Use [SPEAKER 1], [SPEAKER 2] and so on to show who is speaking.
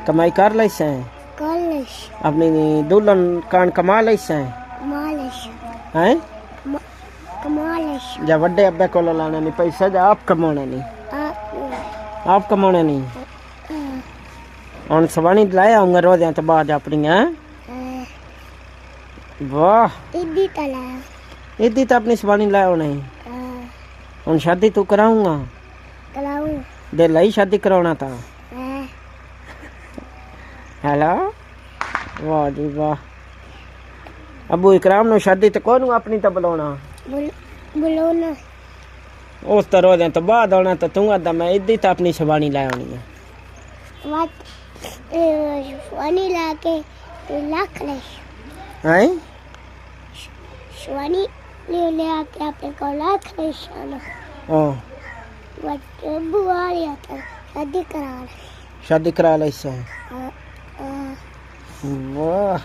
[SPEAKER 1] कमाई कर लैसे हैं
[SPEAKER 2] कॉलेज
[SPEAKER 1] अपनी दुल्हन कान कमा लैसे हैं
[SPEAKER 2] कॉलेज
[SPEAKER 1] हैं
[SPEAKER 2] कॉलेज
[SPEAKER 1] जा वड्डे अब्बे को लाना नहीं पैसा जा आप कमाने नहीं आप कमाने नहीं ਹੁਣ ਸਵਾਣੀ ਲਾਇਆ ਆਉਂਗਾ ਰੋਜ਼ਿਆਂ ਤੋਂ ਬਾਅਦ ਆਪਣੀਆਂ ਵਾਹ इदी तो अपनी सवानी लाया नहीं ਹੁਣ शादी तू कराऊंगा दे लाई शादी कराना था हेलो वाह जी वाह अबू इकराम नु शादी तो कौन अपनी तो बुलाना
[SPEAKER 2] बुलाना
[SPEAKER 1] उस तो रोज़ियां तो बाद आना तो तू आदा मैं इदी तो अपनी सवानी लाया होनी है
[SPEAKER 2] शवानी लाके लाख ले
[SPEAKER 1] हैं
[SPEAKER 2] शवानी ले आके अपने को लाख ले शाना
[SPEAKER 1] ओ
[SPEAKER 2] बुआ लिया था शादी करा
[SPEAKER 1] ले वाह